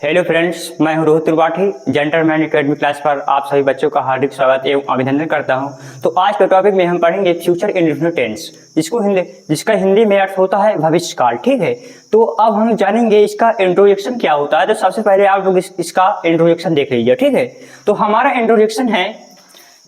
Hello friends, मैं हूं Rohit Tripathi. Gentleman academy class पर आप सभी बच्चों का हार्दिक स्वागत एवं अभिनंदन करता हूं। तो आज के टॉपिक में हम पढ़ेंगे फ्यूचर इंडेफिनिट टेंस, जिसका हिंदी में अर्थ होता है भविष्यकाल। ठीक है, तो अब हम जानेंगे इसका इंट्रोडक्शन क्या होता है। तो सबसे पहले आप लोग इसका इंट्रोडक्शन देख लीजिए। ठीक है, तो हमारा इंट्रोडक्शन है,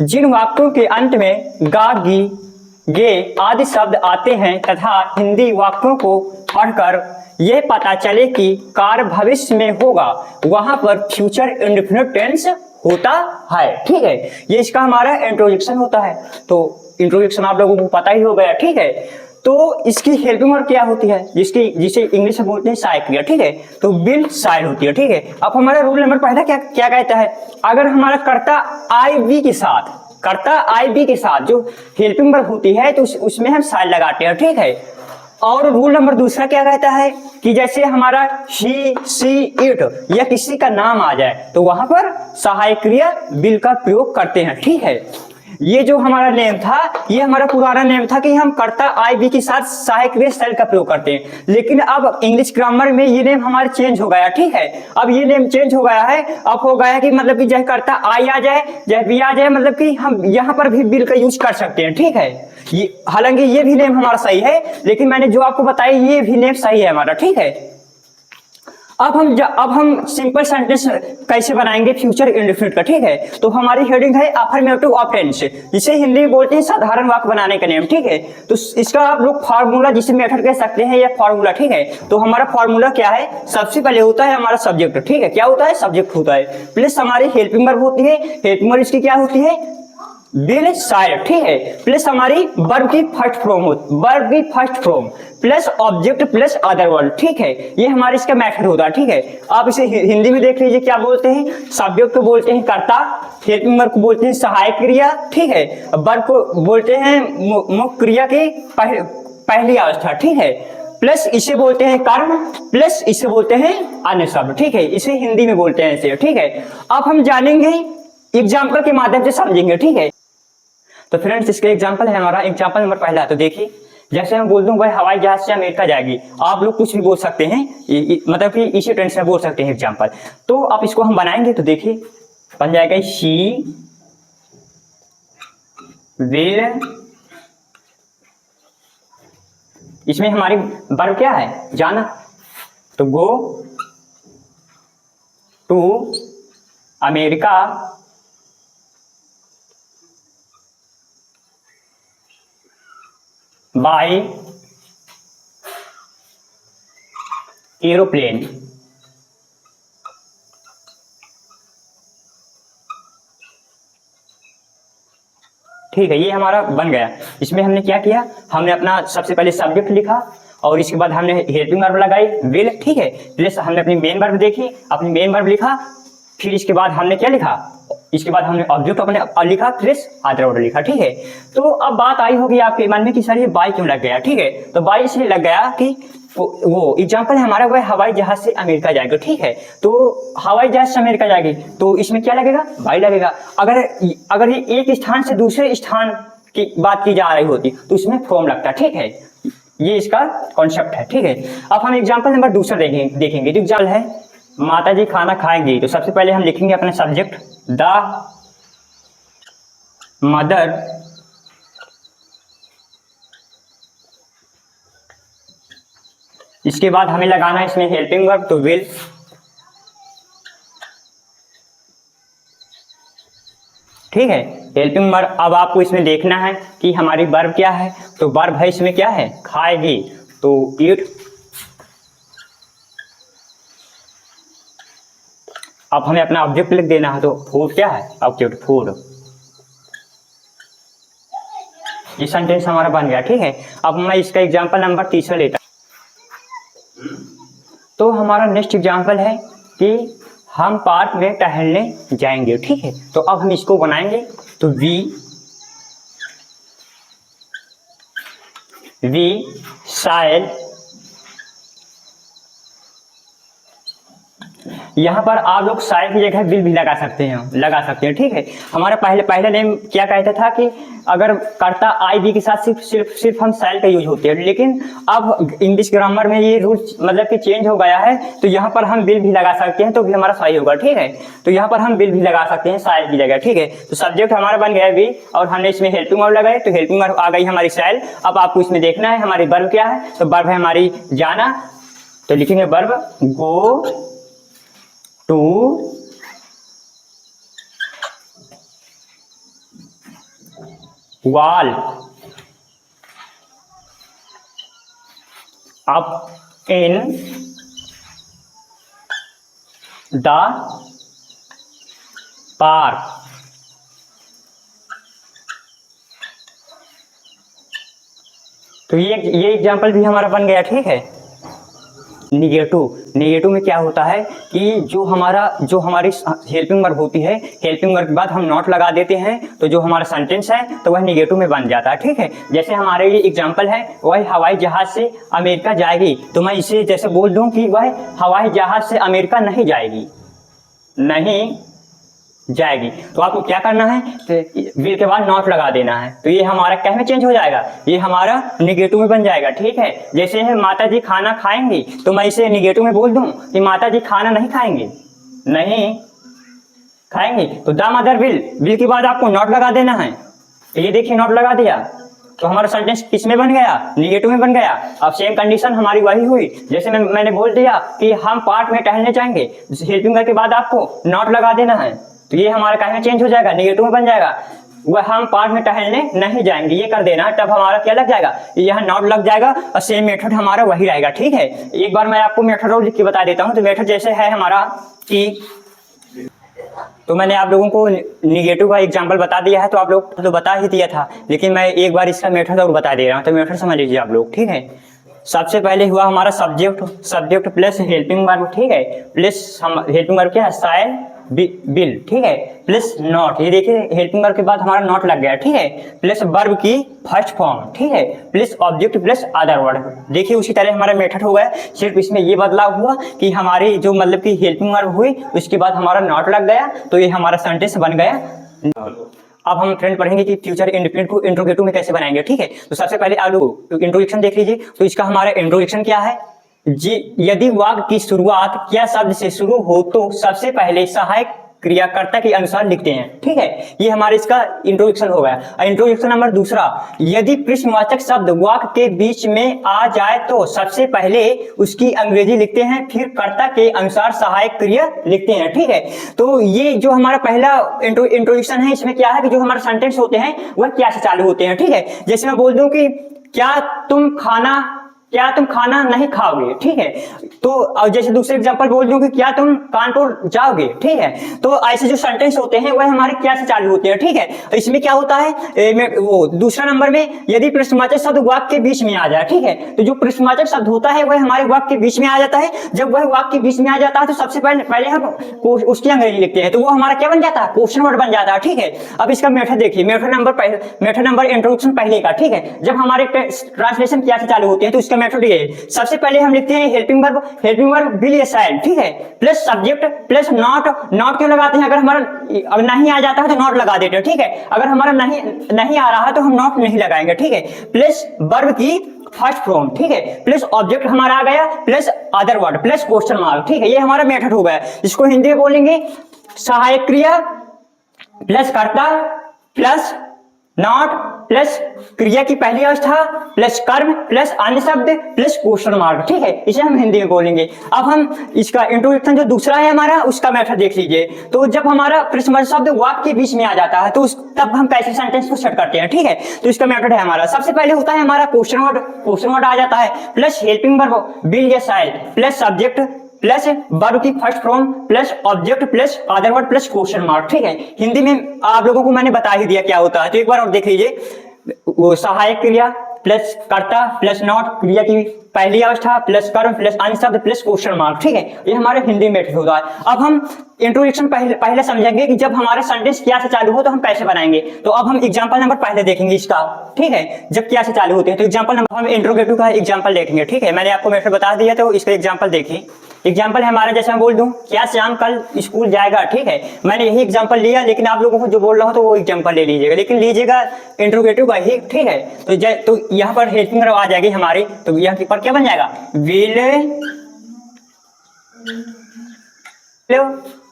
जिन वाक्यों के अंत में गा, गी, गे आदि शब्द आते हैं तथा हिंदी वाक्यों को पढ़कर यह पता चले कि कार्य भविष्य में होगा, वहां पर फ्यूचर इंडेफिनिट टेंस होता है। ठीक है, ये इसका हमारा इंट्रोडक्शन होता है। तो इंट्रोडक्शन आप लोगों को पता ही हो गया। ठीक है, तो इसकी हेल्पिंग वर्ब क्या होती है, जिसे इंग्लिश में बोलते हैं सहायक क्रिया। ठीक है, तो विल साइड होती है। ठीक है, अब हमारा रूल नंबर पहला क्या क्या कहता है, अगर हमारा कर्ता आई बी के साथ जो हेल्पिंग वर्ब होती है तो उसमें हम साइड लगाते हैं। ठीक है, और रूल नंबर दूसरा क्या कहता है कि जैसे हमारा ही, सी, इट या किसी का नाम आ जाए तो वहां पर सहायक क्रिया विल का प्रयोग करते हैं। ठीक है, ये जो हमारा नेम था, ये हमारा पुराना नेम था कि हम कर्ता आई बी के साथ सहायक क्रिया सेल का प्रयोग करते हैं, लेकिन अब इंग्लिश ग्रामर में ये नेम हमारा चेंज हो गया। ठीक है, अब ये नेम चेंज हो गया है। अब हो गया कि मतलब कि चाहे कर्ता आई आ जाए चाहे बी आ जाए, मतलब कि हम यहाँ पर भी विल का यूज कर सकते हैं। ठीक है, ये हालांकि ये भी नेम हमारा सही है, लेकिन मैंने जो आपको बताया ये भी नेम सही है हमारा। ठीक है, अब हम सिंपल सेंटेंस कैसे बनाएंगे फ्यूचर इंडेफिनिट का। ठीक है, तो हमारी हेडिंग है अफर्मेटिव ऑफ टेंस, जिसे हिंदी में बोलते हैं साधारण वाक्य बनाने का नियम। ठीक है, तो इसका आप लोग फार्मूला, जिसे मेथड कह सकते हैं या फार्मूला। ठीक है, तो हमारा फार्मूला क्या है, सबसे पहले होता है हमारा सब्जेक्ट। ठीक है, क्या होता है, सब्जेक्ट होता है, प्लस हमारी हेल्पिंग वर्ब होती है। हेल्पिंग वर्ब इसकी क्या होती है, विल साइड। ठीक है, प्लस हमारी वर्ब की first form plus object plus other word. ठीक है, ये हमारे इसका मेथड होता है। ठीक है, आप इसे हिंदी में देख लीजिए, क्या बोलते हैं, सब्जेक्ट को बोलते हैं कर्ता, हेल्पिंग वर्ब को बोलते हैं सहायक क्रिया। ठीक है, वर्ब को बोलते हैं मुख्य क्रिया की पहली अवस्था। ठीक है, प्लस इसे बोलते हैं कर्म, प्लस इसे बोलते हैं अन्य शब्द। ठीक है, इसे हिंदी में बोलते हैं इसे। ठीक है, अब हम जानेंगे एग्जाम्पल के माध्यम से समझेंगे। ठीक है, तो फ्रेंड्स इसका एग्जांपल है हमारा, एग्जांपल नंबर पहला। तो देखिए, जैसे मैं बोल दूं भाई हवाई जहाज से अमेरिका जाएगी, आप लोग कुछ भी बोल सकते हैं, मतलब कि इसी टेंस में बोल सकते हैं एग्जांपल। तो अब इसको हम बनाएंगे, तो देखिए बन जाएगा शी विल, इसमें हमारी वर्ब क्या है, जाना, तो go to America by aeroplane. ठीक है, ये हमारा बन गया। इसमें हमने क्या किया, हमने अपना सबसे पहले सब्जेक्ट लिखा और इसके बाद हमने हेल्पिंग वर्ब लगाई विल। ठीक है, प्लस हमने अपनी मेन वर्ब देखी, अपनी मेन वर्ब लिखा, फिर इसके बाद हमने क्या लिखा, इसके बाद हमने ऑब्जेक्ट अपने लिखा, प्लस अदर वर्ड लिखा। ठीक है, तो अब बात आई होगी आपके मन में कि सर ये बाय क्यों लग गया। ठीक है, तो बाय इसलिए लग गया कि वो एग्जांपल हमारा वो हवाई जहाज से अमेरिका जाएगा। ठीक है, तो हवाई जहाज से अमेरिका जाएगी तो इसमें क्या लगेगा, बाय लगेगा। अगर ये एक स्थान से दूसरे स्थान की बात की जा रही होती तो उसमें फ्रॉम लगता। ठीक है, ये इसका कॉन्सेप्ट है। ठीक है, अब हम एग्जाम्पल नंबर दूसरा देखेंगे। जो एग्जाम्पल है, माता जी खाना खाएंगी, तो सबसे पहले हम लिखेंगे अपना सब्जेक्ट द मदर इसके बाद हमें लगाना है इसमें हेल्पिंग वर्ब, तो विल। ठीक है, हेल्पिंग वर्ब। अब आपको इसमें देखना है कि हमारी वर्ब क्या है, तो वर्ब है इसमें क्या है, खाएगी, तो ईट। अब हमें अपना ऑब्जेक्ट लिख देना है, तो फूड क्या है, ऑब्जेक्ट फूड। ये सेंटेंस हमारा बन गया। ठीक है, अब मैं इसका एग्जांपल नंबर तीसरा लेता हूं। तो हमारा नेक्स्ट एग्जांपल है कि हम पार्क में टहलने जाएंगे। ठीक है, तो अब हम इसको बनाएंगे, तो वी शायद यहाँ पर आप लोग शायद की जगह विल भी लगा सकते हैं, ठीक है। हमारा पहले नेम क्या कहता था कि अगर कर्ता आई बी के साथ सिर्फ हम शैल का यूज होते हैं, लेकिन अब इंग्लिश ग्रामर में ये रूल मतलब कि चेंज हो गया है, तो यहाँ पर हम विल भी लगा सकते हैं, तो भी हमारा सही होगा, ठीक है। तो यहाँ पर हम विल भी लगा सकते हैं शैल की जगह, ठीक है। तो सब्जेक्ट हमारा बन गया बी और हमने इसमें हेल्पिंग वर्ब लगाए, तो हेल्पिंग वर्ब आ गई हमारी शैल। अब आपको इसमें देखना है हमारी वर्ब क्या है, तो वर्ब है हमारी जाना, तो लिखेंगे verb go to wall, up in the park, तो ये एग्जाम्पल भी हमारा बन गया, ठीक है। निगेटिव में क्या होता है कि जो हमारी हेल्पिंग वर्ब होती है, हेल्पिंग वर्ब के बाद हम नॉट लगा देते हैं, तो जो हमारा सेंटेंस है तो वह निगेटिव में बन जाता है, ठीक है। जैसे हमारे ये एग्जांपल है, वह हवाई जहाज से अमेरिका जाएगी, तो मैं इसे जैसे बोल दूं कि वह हवाई जहाज से अमेरिका नहीं जाएगी, तो आपको क्या करना है, तो विल के बाद नॉट लगा देना है, तो ये हमारा क्या में चेंज हो जाएगा, ये हमारा निगेटिव में बन जाएगा, ठीक है। जैसे है माता जी खाना खाएंगी, तो मैं इसे निगेटिव में बोल दूं कि माता जी खाना नहीं खाएंगी, तो द मदर विल के बाद आपको नॉट लगा देना है, तो ये देखिए नॉट लगा दिया, तो हमारा सेंटेंस किस में बन गया, निगेटिव में बन गया। अब सेम कंडीशन हमारी वही हुई, जैसे मैंने बोल दिया कि हम पार्क में टहलने जाएंगे, हेल्पिंग वर्ब के बाद आपको नॉट लगा देना है, तो ये हमारा क्या में चेंज हो जाएगा, निगेटिव में बन जाएगा। वह हम पार्क में टहलने नहीं जाएंगे, ये कर देना, तब हमारा क्या लग जाएगा, यहाँ नॉट लग जाएगा और सेम मेथड हमारा वही रहेगा, ठीक है। एक बार मैं आपको मेथड और लिख के बता देता हूँ। तो मेथड जैसे है हमारा कि, तो मैंने आप लोगों को निगेटिव का एग्जांपल बता दिया है, तो आप लोग तो बता ही दिया था, लेकिन मैं एक बार इसका मेथड और बता दे रहा हूँ, तो मेथड समझ लीजिए आप लोग, ठीक है। सबसे पहले हुआ हमारा सब्जेक्ट प्लस हेल्पिंग वर्ब, ठीक है, प्लस हेल्पिंग वर्ब क्या है, शायद बिल, ठीक है, प्लस नॉट, ये देखिए हेल्पिंग वर्ब के बाद हमारा नॉट लग गया, ठीक है, प्लस वर्ब की फर्स्ट फॉर्म, ठीक है, plus object plus other word. देखिए उसी तरह हमारा मेथड हो गया, सिर्फ इसमें ये बदलाव हुआ कि हमारी जो मतलब की हेल्पिंग वर्ब हुई उसके बाद हमारा नॉट लग गया, तो ये हमारा सेंटेंस बन गया। अब हम फ्रेंड पढ़ेंगे कि फ्यूचर इंडेफिनिट को इंट्रोगेटिव में कैसे बनाएंगे, ठीक है। तो सबसे पहले आप लोग इंट्रोडक्शन देख लीजिए। तो इसका हमारा इंट्रोडक्शन क्या है, यदि वाक्य की शुरुआत क्या शब्द से शुरू हो तो सबसे पहले सहायक क्रियाकर्ता के अनुसार लिखते हैं, ठीक है। ये हमारे इसका इंट्रोडक्शन हो गया। इंट्रोडक्शन नंबर दूसरा, यदि प्रश्नवाचक शब्द वाक्य के बीच में आ जाए तो सबसे पहले उसकी अंग्रेजी लिखते हैं, फिर कर्ता के अनुसार सहायक क्रिया लिखते हैं, ठीक है। तो ये जो हमारा पहला इंट्रोडक्शन है, इसमें क्या है कि जो हमारे सेंटेंस होते हैं वह क्या से चालू होते हैं, ठीक है। जैसे मैं बोल दूं कि क्या तुम खाना नहीं खाओगे, ठीक है। तो जैसे दूसरे एग्जांपल बोल दूं कि क्या तुम कानपुर जाओगे, ठीक है। तो ऐसे जो सेंटेंस होते हैं वह हमारे क्या से चालू होते हैं, ठीक है। तो इसमें क्या होता है, वो दूसरा नंबर में यदि प्रश्नवाचक शब्द वाक्य के बीच में आ जाए, ठीक है। तो जो प्रश्नवाचक शब्द होता है वह हमारे वाक्य के बीच में आ जाता है। जब वह वाक्य के बीच में आ जाता है तो सबसे पहले हम उसकी अंग्रेजी लिखते हैं, तो वो हमारा क्या बन जाता है, क्वेश्चन वर्ड बन जाता है, ठीक है। अब इसका मेथड देखिए, मेथड नंबर इंट्रोडक्शन पहले का, ठीक है। जब हमारे ट्रांसलेशन क्या से चालू होते हैं तो इसका मेथड ये, सबसे पहले हम लिखते हैं हेल्पिंग वर्ब विल या शैल, ठीक है, प्लस सब्जेक्ट प्लस नॉट क्यों लगाते हैं, अगर हमारा नहीं आ जाता है तो नॉट लगा देते हैं, ठीक है। अगर हमारा नहीं आ रहा है तो हम नॉट नहीं लगाएंगे, ठीक है। प्लस वर्ब की फर्स्ट फॉर्म, ठीक है, प्लस ऑब्जेक्ट हमारा आ गया, plus other word plus question mark, ठीक है। ये हमारा मेथड हो गया। इसको हिंदी में बोलेंगे सहायक क्रिया प्लस कर्ता प्लस नॉट प्लस क्रिया की पहली अवस्था प्लस कर्म प्लस अन्य शब्द प्लस क्वेश्चन मार्क, ठीक है। इसे हम हिंदी में बोलेंगे। अब हम इसका इंट्रोडक्शन जो दूसरा है हमारा, उसका मेथड देख लीजिए। तो जब हमारा प्रश्नवाचक शब्द वाक्य के बीच में आ जाता है तो तब हम कैसे सेंटेंस को सेट करते हैं, ठीक है। तो इसका मेथड है हमारा, सबसे पहले होता है हमारा क्वेश्चन वर्ड आ जाता है, प्लस हेल्पिंग वर्ब विल या shall plus subject plus verb की first form plus object plus other word plus question mark, ठीक है। हिंदी में आप लोगों को मैंने बता ही दिया क्या होता है, तो एक बार और देख लीजिए। वो सहायक क्रिया प्लस कर्ता प्लस नॉट क्रिया की पहली अवस्था प्लस कर्म प्लस अन्य शब्द प्लस क्वेश्चन मार्क, ठीक है, ये हमारे हिंदी में होता है। अब हम इंट्रोडक्शन पहले समझेंगे कि जब हमारे सेंटेंस क्या से चालू हो तो हम कैसे बनाएंगे। तो अब हम एग्जांपल नंबर पहले देखेंगे इसका, ठीक है, जब क्या से चालू होते हैं। तो एग्जांपल नंबर हम इंट्रोगेटिव का एग्जांपल देखेंगे, ठीक है, मैंने आपको मेथड बता दिया, तो इसका एग्जांपल देखिए। एग्जाम्पल है हमारा, जैसे मैं बोल दूं क्या श्याम कल स्कूल जाएगा, ठीक है, मैंने यही एग्जांपल लिया, लेकिन आप लोगों को जो बोल रहा हो तो वो एग्जांपल ले लीजिएगा, लेकिन लीजिएगा इंट्रोगेटिव का ही, ठीक है। तो यहाँ पर हेल्पिंग वर्ब आ जाएगी हमारी, तो यहाँ पर क्या बन जाएगा, विल।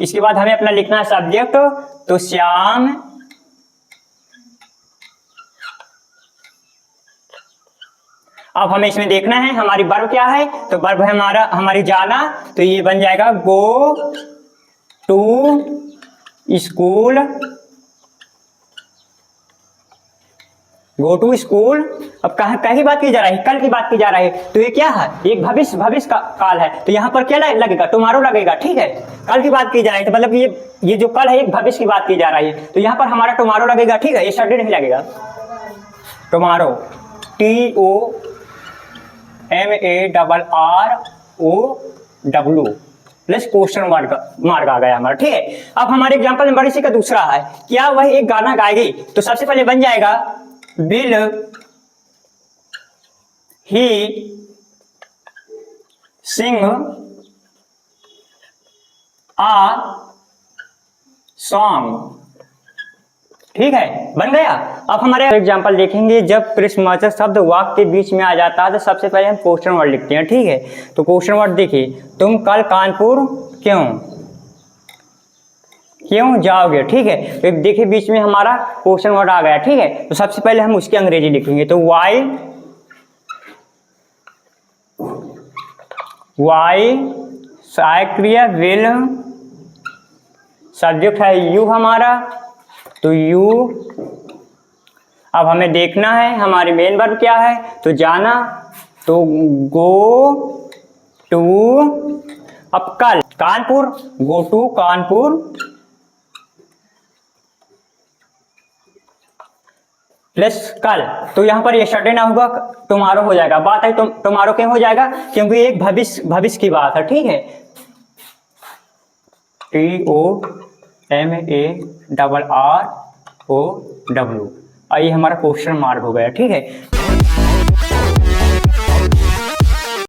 इसके बाद हमें अपना लिखना है सब्जेक्ट, तो श्याम अब हमें इसमें देखना है हमारी वर्ब क्या है, तो वर्ब है हमारी जाना, तो ये बन जाएगा go to school, go to school. अब कहाँ की बात की जा रही है, कल की बात की जा रही है, तो ये क्या है, एक भविष्य का काल है, तो यहाँ पर क्या लगेगा, टुमारो लगेगा, ठीक है, कल की बात की जा रही है, तो मतलब ये जो कल है एक भविष्य की बात की जा रही है, तो यहाँ पर हमारा टुमारो लगेगा, ठीक है, ये सडे नहीं लगेगा, tomorrow TOMARROW plus question mark आ गया हमारा, ठीक है। अब हमारे एग्जांपल नंबर इसी का दूसरा है, क्या वह एक गाना गाएगी, तो सबसे पहले बन जाएगा will he Singh uh song, ठीक है, बन गया। अब हमारे एग्जांपल देखेंगे, जब प्रश्नवाचक शब्द वाक्य के बीच में आ जाता है तो सबसे पहले हम क्वेश्चन वर्ड लिखते हैं, ठीक है। तो क्वेश्चन वर्ड देखिए, तुम कल कानपुर क्यों जाओगे, ठीक है, तो देखिए बीच में हमारा क्वेश्चन वर्ड आ गया, ठीक है। तो सबसे पहले हम उसकी अंग्रेजी लिखेंगे, तो वाई सहायक क्रिया विल, सब्जेक्ट है यू हमारा, तो यू। अब हमें देखना है हमारी मेन वर्ब क्या है, तो जाना, तो गो टू, अब कल Kanpur, go to Kanpur plus कल, तो यहाँ पर ये सडे ना होगा, टुमारो हो जाएगा, बात है टुमारो क्यों हो जाएगा, क्योंकि एक भविष्य की बात है, ठीक है। TOMARROW, ये हमारा क्वेश्चन मार्क हो गया, ठीक है।